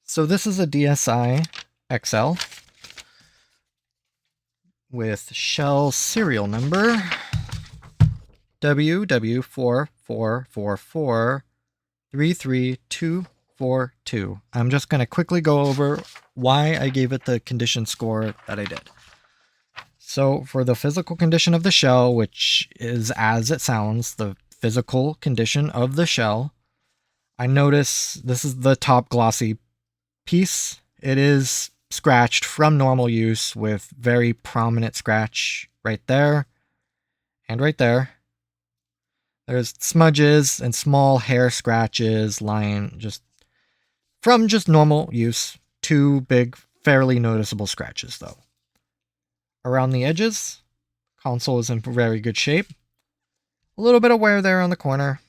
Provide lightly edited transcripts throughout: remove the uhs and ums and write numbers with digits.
So this is a DSi XL with shell serial number WW444433242. I'm just going to quickly go over why I gave it the condition score that I did. So for the physical condition of the shell, which is as it sounds, the physical condition of the shell, I notice this is the top glossy piece. It is scratched from normal use with very prominent scratch right there and right there. There's smudges and small hair scratches lying just from just normal use. Two big, fairly noticeable scratches though. Around the edges, console is in very good shape. A little bit of wear there on the corner.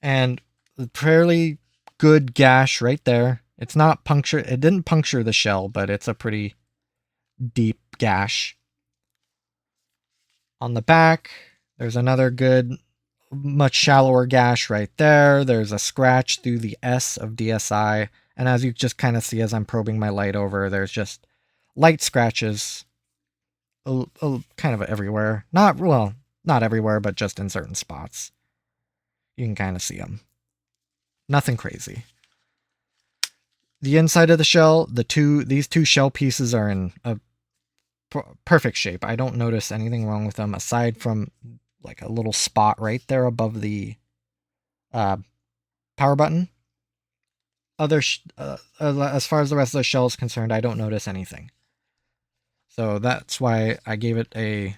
And a fairly good gash right there. It's not puncture. It didn't puncture the shell, but it's a pretty deep gash. On the back, there's another good, much shallower gash right there. There's a scratch through the S of DSi. And as you just kind of see as I'm probing my light over, there's just light scratches kind of everywhere. Not everywhere, but just in certain spots. You can kind of see them. Nothing crazy. The inside of the shell, these two shell pieces are in a perfect shape. I don't notice anything wrong with them aside from like a little spot right there above the power button. As far as the rest of the shell is concerned, I don't notice anything. So that's why I gave it a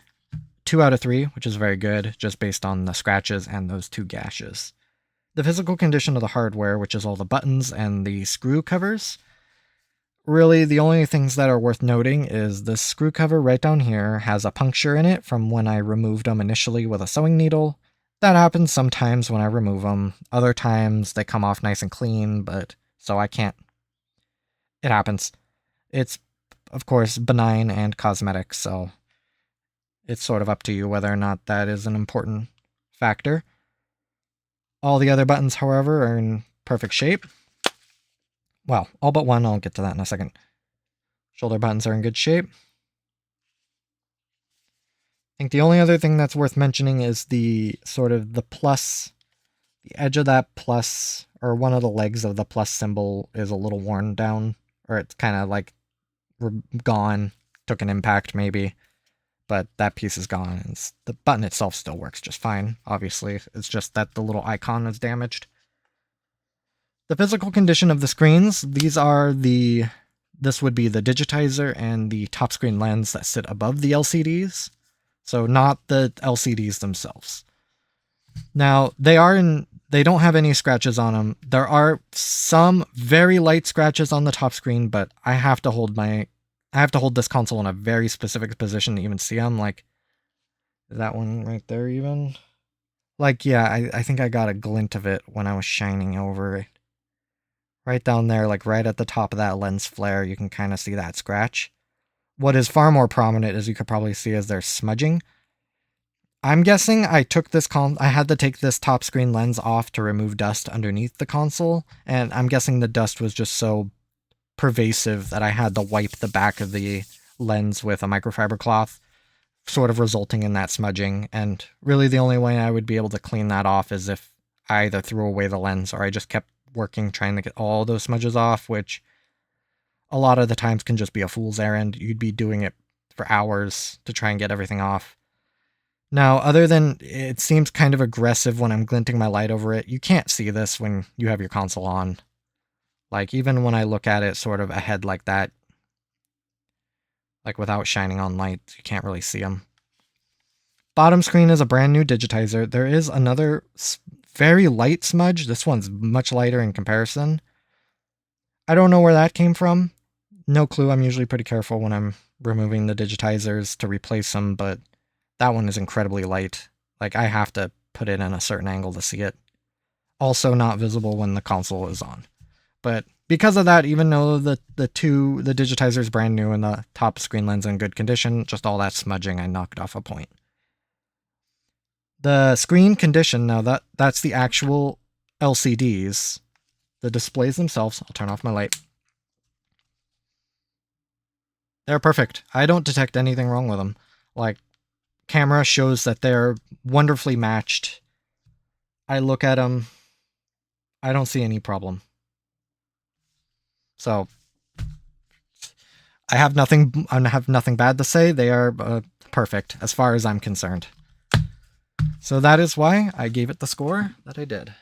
2 out of 3, which is very good, just based on the scratches and those two gashes. The physical condition of the hardware, which is all the buttons and the screw covers, really the only things that are worth noting is the screw cover right down here has a puncture in it from when I removed them initially with a sewing needle. That happens sometimes when I remove them. Other times they come off nice and clean, but so I can't. It happens. It's, of course, benign and cosmetic, so it's sort of up to you whether or not that is an important factor. All the other buttons, however, are in perfect shape. Well, all but one, I'll get to that in a second. Shoulder buttons are in good shape. I think the only other thing that's worth mentioning is the sort of the plus, the edge of that plus, or one of the legs of the plus symbol is a little worn down, or it's kind of like gone, took an impact maybe. But that piece is gone. And the button itself still works just fine, obviously. It's just that the little icon is damaged. The physical condition of the screens, this would be the digitizer and the top screen lens that sit above the LCDs. So not the LCDs themselves. Now, they don't have any scratches on them. There are some very light scratches on the top screen, but I have to hold this console in a very specific position to even see them. Like, that one right there even? Like, yeah, I think I got a glint of it when I was shining over it. Right down there, like right at the top of that lens flare, you can kind of see that scratch. What is far more prominent, as you could probably see, is there's smudging. I'm guessing I had to take this top screen lens off to remove dust underneath the console, and I'm guessing the dust was just so pervasive that I had to wipe the back of the lens with a microfiber cloth, sort of resulting in that smudging. And really the only way I would be able to clean that off is if I either threw away the lens or I just kept working trying to get all those smudges off, which a lot of the times can just be a fool's errand. You'd be doing it for hours to try and get everything off. Now, other than it seems kind of aggressive when I'm glinting my light over it, you can't see this when you have your console on. Like, even when I look at it sort of ahead like that, like without shining on lights, you can't really see them. Bottom screen is a brand new digitizer. There is another very light smudge. This one's much lighter in comparison. I don't know where that came from. No clue. I'm usually pretty careful when I'm removing the digitizers to replace them, but that one is incredibly light. Like, I have to put it in a certain angle to see it. Also not visible when the console is on. But because of that, even though the digitizer is brand new and the top screen lens in good condition, just all that smudging, I knocked off a point. The screen condition, now that's the actual LCDs. The displays themselves, I'll turn off my light. They're perfect. I don't detect anything wrong with them. Like, camera shows that they're wonderfully matched. I look at them, I don't see any problem. So, I have nothing bad to say. They are perfect as far as I'm concerned. So that is why I gave it the score that I did.